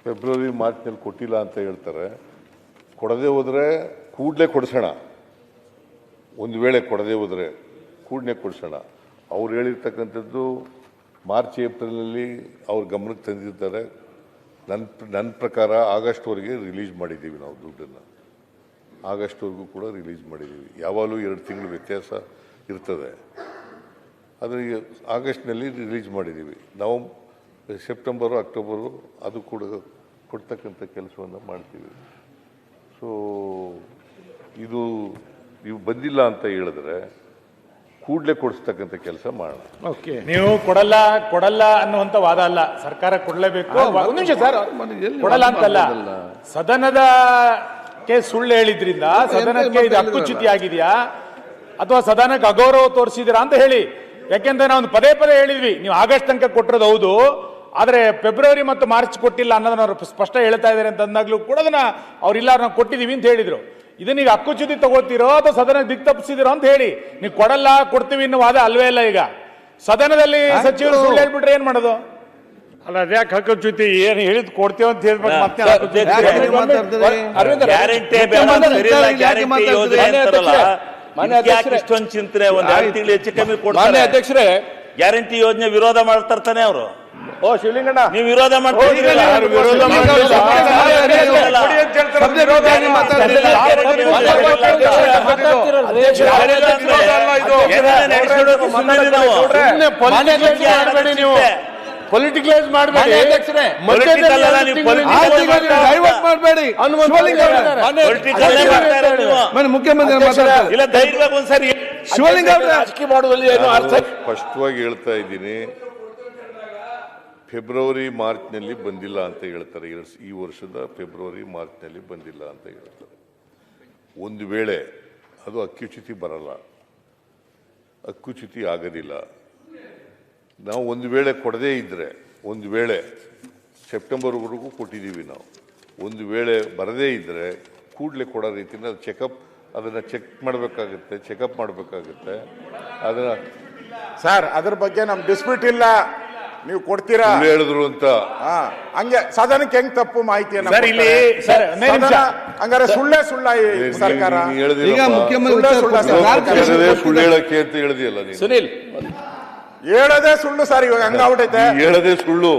February ಮಾರ್ಚ್ನಲ್ಲಿ ಕೊಟ್ಟಿಲ್ಲ ಅಂತ ಹೇಳ್ತಾರೆ. ಕೊಡದೆ ಹೋದರೆ ಕೂಡಲೇ ಕೊಡಿಸೋಣ, ಒಂದು ವೇಳೆ ಕೊಡದೆ ಹೋದರೆ ಕೂಡಲೇ ಕೊಡಿಸೋಣ. ಅವ್ರು ಹೇಳಿರ್ತಕ್ಕಂಥದ್ದು ಮಾರ್ಚ್ ಏಪ್ರಿಲಲ್ಲಿ ಅವ್ರ ಗಮನಕ್ಕೆ ತಂದಿರ್ತಾರೆ. ನನ್ನ ಪ್ರಕಾರ ಆಗಸ್ಟ್ವರೆಗೆ ರಿಲೀಸ್ ಮಾಡಿದ್ದೀವಿ ನಾವು ದುಡ್ಡನ್ನು. ಆಗಸ್ಟ್ವರೆಗೂ ಕೂಡ ರಿಲೀಸ್ ಮಾಡಿದ್ದೀವಿ. ಯಾವಾಗಲೂ 2 ತಿಂಗಳು ವ್ಯತ್ಯಾಸ ಇರ್ತದೆ. ಆದರೆ ಆಗಸ್ಟ್ನಲ್ಲಿ ರಿಲೀಸ್ ಮಾಡಿದ್ದೀವಿ. ಸೆಪ್ಟೆಂಬರು ಅಕ್ಟೋಬರು ಅದು ಕೂಡ ಕೊಡ್ತಕ್ಕಂಥ ಕೆಲಸವನ್ನು ಮಾಡ್ತೀವಿ. ಸೊ ಇದು ನೀವು ಬಂದಿಲ್ಲ ಅಂತ ಹೇಳಿದ್ರೆ ಕೂಡಲೇ ಕೊಡಿಸ್ತಕ್ಕಂಥ ಕೆಲಸ ಮಾಡೋಣ. ಓಕೆ, ನೀವು ಕೊಡಲ್ಲ ಅನ್ನುವಂಥ ವಾದ ಅಲ್ಲ, ಸರ್ಕಾರ ಕೊಡಲೇಬೇಕು. ಒಂದು ನಿಮಿಷ ಸರ್, ಕೊಡಲ್ಲ ಅಂತಲ್ಲ, ಸದನದಕ್ಕೆ ಸುಳ್ಳು ಹೇಳಿದ್ರಿಂದ ಸದನಕ್ಕೆ ಇದು ಹಕ್ಕುಚ್ಯುತಿ ಆಗಿದೆಯಾ ಅಥವಾ ಸದನಕ್ಕೆ ಅಗೌರವ ತೋರಿಸಿದಿರಾ ಅಂತ ಹೇಳಿ. ಯಾಕೆಂದ್ರೆ ನಾವು ಪದೇ ಪದೇ ಹೇಳಿದ್ವಿ, ನೀವು ಆಗಸ್ಟ್ ತನಕ ಕೊಟ್ಟಿರೋದು ಹೌದು, ಆದರೆ ಫೆಬ್ರವರಿ ಮತ್ತು ಮಾರ್ಚ್ ಕೊಟ್ಟಿಲ್ಲ ಅನ್ನೋದನ್ನ ಅವರು ಸ್ಪಷ್ಟ ಹೇಳ್ತಾ ಇದ್ದಾರೆ ಅಂತ ಅಂದಾಗ್ಲೂ ಕೂಡ ಅದನ್ನ ಅವ್ರಿಲ್ಲ ನಾವು ಕೊಟ್ಟಿದ್ದೀವಿ ಅಂತ ಹೇಳಿದ್ರು. ಇದನ್ನ ಈಗ ಹಕ್ಕುಚ್ಯುತಿ ತಗೋತೀರೋ ಅಥವಾ ಸದನ ದಿಕ್ ತಪ್ಪಿಸಿದಿರೋ ಅಂತ ಹೇಳಿ. ನೀವು ಕೊಡಲ್ಲ ಕೊಡ್ತೀವಿ ಅನ್ನೋ ವಾದ ಅಲ್ವೇ ಇಲ್ಲ. ಈಗ ಸದನದಲ್ಲಿ ಸಚಿವರು ಸುಳ್ಳು ಹೇಳ್ಬಿಟ್ರೆ ಏನ್ ಮಾಡೋದು? ಅಲ್ಲ, ಅದ್ಯಾಕೆ ಹಕ್ಕುಚ್ಯುತಿ? ಏನು ಹೇಳಿದ್ ಕೊಡ್ತೇವೆ ಅಂತ ಹೇಳ್ಬೇಕು. ಮತ್ತೆ ಇಷ್ಟೊಂದು ಚಿಂತನೆ ಒಂದು 2 ತಿಂಗಳು ಹೆಚ್ಚು ಕಮ್ಮಿ ಕೊಡ್ತಾರೆ. ಅಧ್ಯಕ್ಷರೇ, ಗ್ಯಾರಂಟಿ ಯೋಜನೆ ವಿರೋಧ ಮಾಡ್ತಾರ್ತಾನೆ ಅವರು. ಓ ಶಿವಲಿಂಗಣ್ಣ, ನೀವು ವಿರೋಧ ಮಾಡ್ತೀರಿ. ಪೊಲಿಟಿಕಲೈಸ್ ಮಾಡಬೇಡಿ, ಮುಖ್ಯಮಂತ್ರಿ ಧೈರ್ಯವಾಗಿ ಒಂದ್ಸರಿ ಶಿವಲಿಂಗ ರಾಜಕೀಯ ಮಾಡುವಲ್ಲಿ ಏನು ಅರ್ಥ? ಸ್ಪಷ್ಟವಾಗಿ ಹೇಳ್ತಾ ಇದ್ದೀನಿ, ಫೆಬ್ರವರಿ ಮಾರ್ಚ್ನಲ್ಲಿ ಬಂದಿಲ್ಲ ಅಂತ ಹೇಳ್ತಾರೆ. ಈ ವರ್ಷದ ಫೆಬ್ರವರಿ ಮಾರ್ಚ್ನಲ್ಲಿ ಬಂದಿಲ್ಲ ಅಂತ ಹೇಳ್ತಾರೆ. ಒಂದು ವೇಳೆ ಅದು ಹಕ್ಕುಚ್ಯುತಿ ಬರಲ್ಲ, ಹಕ್ಕುಚ್ಯುತಿ ಆಗೋದಿಲ್ಲ. ನಾವು ಒಂದು ವೇಳೆ ಕೊಡದೇ ಇದ್ದರೆ, ಒಂದು ವೇಳೆ ಸೆಪ್ಟೆಂಬರ್ವರೆಗೂ ಕೊಟ್ಟಿದ್ದೀವಿ ನಾವು, ಒಂದು ವೇಳೆ ಬರದೇ ಇದ್ದರೆ ಕೂಡಲೇ ಕೊಡೋ ರೀತಿಯಿಂದ ಅದನ್ನು ಚೆಕ್ ಮಾಡಬೇಕಾಗುತ್ತೆ, ಚೆಕಪ್ ಮಾಡಬೇಕಾಗುತ್ತೆ. ಅದನ್ನು ಸರ್, ಅದ್ರ ಬಗ್ಗೆ ನಮ್ ಡಿಸ್ಪ್ಯೂಟ್ ಇಲ್ಲ. ನೀವು ಕೊಡ್ತೀರಾ ಹೇಳಿದ್ರು ಅಂತ ಹಂಗೆ ಸದನಕ್ಕೆ ಹೆಂಗ್ ತಪ್ಪು ಮಾಹಿತಿ ಹಂಗಾರೆ ಸುಳ್ಳೇ ಸರ್ಕಾರ ಸುಳ್ಳು ಹೇಳಕ್ಕೆ ಅಂತ ಹೇಳಿದೆಯಲ್ಲ ನೀನು. ಸುನಿಲ್, ಹೇಳೋದೇ ಸುಳ್ಳು ಸರ್, ಇವಾಗ ಹಂಗಾಗ್ಬಿಟ್ಟೈತೆ. ಹೇಳದೆ ಸುಳ್ಳು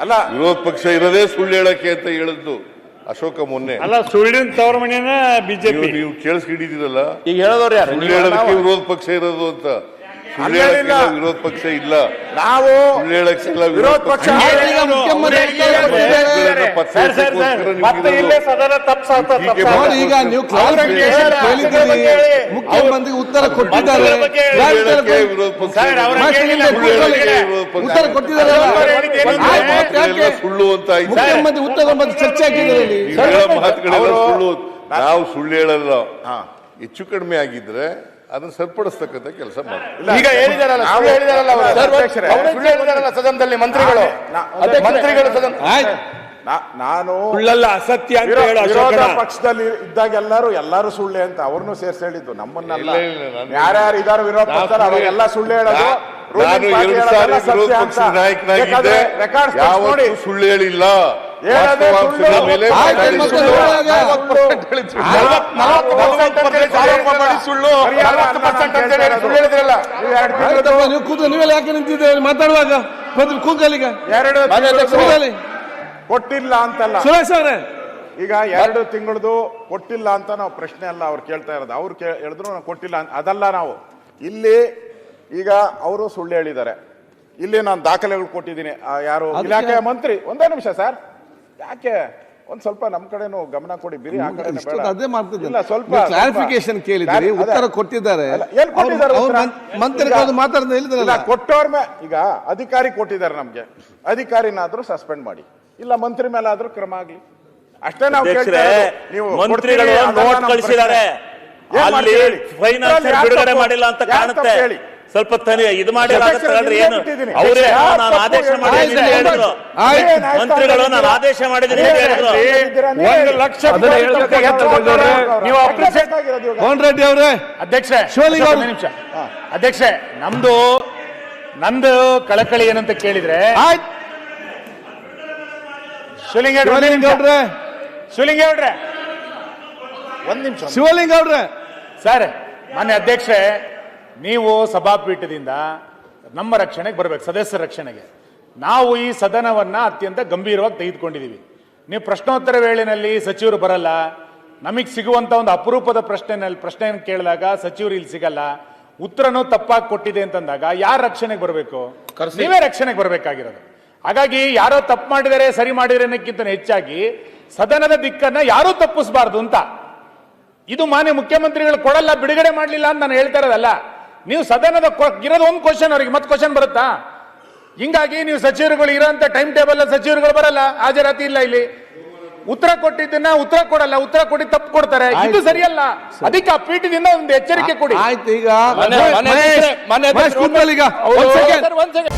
ಅಲ್ಲ, ವಿರೋಧ ಪಕ್ಷ ಇರೋದೇ ಸುಳ್ಳು ಹೇಳಕ್ಕೆ ಅಂತ ಹೇಳಿದ್ದು ಅಶೋಕ ಮೊನ್ನೆ. ಅಲ್ಲ, ಸುಳ್ಳಿನ ತವರ ಮನೆಯನ್ನ ಬಿಜೆಪಿ. ನೀವು ಕೇಳಿಸ್ಕೊಂಡಿದ್ದೀರಲ್ಲ, ಈಗ ಹೇಳೋರು ಯಾರು? ಸುಳ್ಳು ಹೇಳೋದಕ್ಕೆ ವಿರೋಧ ಪಕ್ಷ ಇರೋದು ಅಂತ. ಸುಳ್ಳು ಹೇಳಕ್ಕೆ ವಿರೋಧ ಪಕ್ಷ ಇಲ್ಲ, ನಾವು ಸುಳ್ಳು ಹೇಳಕ್ಕೆ ವಿರೋಧ ಪಕ್ಷ. ಈಗ ನೀವು ಮುಖ್ಯಮಂತ್ರಿ ಉತ್ತರ ಕೊಟ್ಟಿದ್ದಾರೆ, ಉತ್ತರ ಕೊಟ್ಟಿದ್ದಾರೆ, ಸುಳ್ಳು ಅಂತ ಮುಖ್ಯಮಂತ್ರಿ ಉತ್ತರ ಬಗ್ಗೆ ಚರ್ಚೆ ಆಗಿದ್ದಾರೆ. ಮಾತುಗಳೆಲ್ಲ ಸುಳ್ಳು. ನಾವು ಸುಳ್ಳು ಹೇಳಲ್ಲ. ಹೆಚ್ಚು ಕಡಿಮೆ ಆಗಿದ್ರೆ ಅದನ್ನ ಸರಿಪಡಿಸ್ತಕ್ಕಂಥ ಕೆಲಸ ಮಾಡಿ. ಈಗ ಹೇಳಿದಾರಲ್ಲ ಸದನದಲ್ಲಿ ಮಂತ್ರಿಗಳು ನಾನು ಸುಳ್ಳಲ್ಲ ಅಸತ್ಯ ಅಂತ ಹೇಳಿ ವಿರೋಧ ಪಕ್ಷದಲ್ಲಿ ಇದ್ದಾಗ ಎಲ್ಲರೂ ಸುಳ್ಳೆ ಅಂತ ಅವ್ರನ್ನೂ ಸೇರ್ಸಿ ಹೇಳಿದ್ದು. ನಮ್ಮನ್ನೆಲ್ಲ ಯಾರ್ಯಾರು ಇದಾರೆ ವಿರೋಧ ಪಕ್ಷದಲ್ಲಿ ಅವಾಗೆಲ್ಲ ಸುಳ್ಳು ಹೇಳೋದು. ನಾನು 2 ಸಾರಿ ವಿರೋಧ ಪಕ್ಷದ ನಾಯಕನಾಗಿದ್ದೆ, ಯಾವತ್ತೂ ಸುಳ್ಳು ಹೇಳಿಲ್ಲ. ನೀವೆಲ್ಲ ಯಾಕೆ ನಿಂತಿದ್ದೇವೆ ಮಾತಾಡುವಾಗ? ಕೂಗಲಿಗ ಕೊಟ್ಟಿಲ್ಲ ಅಂತಲ್ಲ ಸುರೇಶ್ ಅವರೇ, ಈಗ 2 ತಿಂಗಳದು ಕೊಟ್ಟಿಲ್ಲ ಅಂತ ನಾವು ಪ್ರಶ್ನೆ ಅಲ್ಲ ಅವ್ರು ಕೇಳ್ತಾ ಇರೋದು. ಅವ್ರು ಹೇಳಿದ್ರು ನಾವು ಕೊಟ್ಟಿಲ್ಲ ಅದಲ್ಲ. ನಾವು ಇಲ್ಲಿ ಈಗ ಅವರು ಸುಳ್ಳು ಹೇಳಿದ್ದಾರೆ. ಇಲ್ಲಿ ನಾನು ದಾಖಲೆಗಳು ಕೊಟ್ಟಿದ್ದೀನಿ. ಯಾರು ಇಲಾಖೆಯ ಮಂತ್ರಿ, ಒಂದೇ ನಿಮಿಷ ಸರ್, ಯಾಕೆ ಒಂದ್ ಸ್ವಲ್ಪ ನಮ್ ಕಡೆನು ಗಮನ ಕೊಡಿ. ಬಿರಿ ಆ ಕಡೆ ಅದೇ ಮಾಡ್ತಿದ್ದಿಲ್ಲ, ಸ್ವಲ್ಪ ಕ್ಲಾರಿಫಿಕೇಶನ್ ಕೇಳಿದ್ರಿ, ಉತ್ತರ ಕೊಟ್ಟಿದ್ದಾರೆ. ಮಂತ್ರಿಗಳು ಮಾತಾಡ್ತಾ ಹೇಳಿದ್ರಲ್ಲ, ಕೊಟ್ಟವ್ರ ಈಗ ಅಧಿಕಾರಿ ಕೊಟ್ಟಿದ್ದಾರೆ, ನಮ್ಗೆ ಅಧಿಕಾರಿನಾದ್ರೂ ಸಸ್ಪೆಂಡ್ ಮಾಡಿ, ಇಲ್ಲ ಮಂತ್ರಿ ಮೇಲೆ ಆದ್ರೂ ಕ್ರಮ ಆಗ್ಲಿ, ಅಷ್ಟೇ ನಾವು ಕೇಳ್ತಾ ಇರೋದು. ನೀವು ಮಂತ್ರಿಗಳು ನೋಟ್ ಕಳಿಸಿದ್ದಾರೆ, ಅಲ್ಲಿ ಫೈನಾನ್ಸ್ ಬಿಡುಗಡೆ ಮಾಡಿಲ್ಲ ಅಂತ ಕಾಣುತ್ತೆ. ಸ್ವಲ್ಪ ಇದು ಮಾಡಿ ಏನು ಅವರೇ ನಾನು ಆದೇಶ ಮಾಡಿದ್ದೀನಿ ಹೇಳಿದ್ರು. ಮಂತ್ರಿಗಳು ನಾನು ಆದೇಶ ಮಾಡಿದ್ದೀನಿ ಹೇಳಿದ್ರು. 1 ಲಕ್ಷ ಮೋಹನ್ ರೆಡ್ಡಿ ಅವರೇ, ಅಧ್ಯಕ್ಷರೇ, ಅಧ್ಯಕ್ಷರೇ, ನಂದು ಕಳಕಳಿ ಏನಂತ ಕೇಳಿದ್ರೆ, ಶಿವಲಿಂಗೇಗೌಡ್ರೆ ಒಂದ್ ನಿಮಿಷ ಶಿವಲಿಂಗೌಡ್ರೆ ಸರ್, ಮಾನ್ಯ ಅಧ್ಯಕ್ಷೆ, ನೀವು ಸಭಾಪೀಠದಿಂದ ನಮ್ಮ ರಕ್ಷಣೆಗೆ ಬರ್ಬೇಕು, ಸದಸ್ಯರ ರಕ್ಷಣೆಗೆ. ನಾವು ಈ ಸದನವನ್ನ ಅತ್ಯಂತ ಗಂಭೀರವಾಗಿ ತೆಗೆದುಕೊಂಡಿದ್ದೀವಿ. ನೀವು ಪ್ರಶ್ನೋತ್ತರ ವೇಳೆಯಲ್ಲಿ ಸಚಿವರು ಬರಲ್ಲ, ನಮಗೆ ಸಿಗುವಂತ ಒಂದು ಅಪರೂಪದ ಪ್ರಶ್ನೆಯನ್ನು ಕೇಳಿದಾಗ ಸಚಿವರು ಇಲ್ಲಿ ಸಿಗಲ್ಲ, ಉತ್ತರನೂ ತಪ್ಪಾಗಿ ಕೊಟ್ಟಿದೆ ಅಂತಂದಾಗ ಯಾರ ರಕ್ಷಣೆಗೆ ಬರಬೇಕು? ನೀವೇ ರಕ್ಷಣೆಗೆ ಬರಬೇಕಾಗಿರೋದು. ಹಾಗಾಗಿ ಯಾರೋ ತಪ್ಪು ಮಾಡಿದರೆ ಸರಿ ಮಾಡಿದರೆ ಅನ್ನಕ್ಕಿಂತ ಹೆಚ್ಚಾಗಿ ಸದನದ ದಿಕ್ಕನ್ನ ಯಾರೂ ತಪ್ಪಿಸಬಾರ್ದು ಅಂತ. ಇದು ಮಾನ್ಯ ಮುಖ್ಯಮಂತ್ರಿಗಳು ಕೊಡಲ್ಲ, ಬಿಡುಗಡೆ ಮಾಡಲಿಲ್ಲ ಅಂತ ನಾನು ಹೇಳ್ತಾ ಇರೋದಲ್ಲ. ನೀವು ಸದನದ ಇರೋದು ಒಂದು ಕ್ವಶನ್, ಅವರಿಗೆ ಮತ್ತೆ ಕ್ವಶನ್ ಬರುತ್ತಾ? ಹಿಂಗಾಗಿ ನೀವು ಸಚಿವರುಗಳು ಇರೋಂಥ ಟೈಮ್ ಟೇಬಲ್ ಸಚಿವರುಗಳು ಬರಲ್ಲ, ಹಾಜರಾತಿ ಇಲ್ಲ, ಇಲ್ಲಿ ಉತ್ತರ ಕೊಟ್ಟಿದ್ದನ್ನ ಉತ್ತರ ಕೊಡಲ್ಲ, ಉತ್ತರ ಕೊಡಿ ತಪ್ಪು ಕೊಡ್ತಾರೆ. ಇದು ಸರಿಯಲ್ಲ. ಅದಕ್ಕೆ ಆ ಪೀಠದಿಂದ ಒಂದು ಎಚ್ಚರಿಕೆ ಕೊಡಿ. ಆಯ್ತು. ಈಗ ಮಾನ್ಯ ಮಹೇಶ್, ಮಾನ್ಯ ಮಹೇಶ್ ಕೂತ್ಕೊಳ್ಳಿ ಈಗ. ಒಂದ್ ಸೆಕೆಂಡ್. ಒಂದ್ ಸೆಕೆಂಡ್.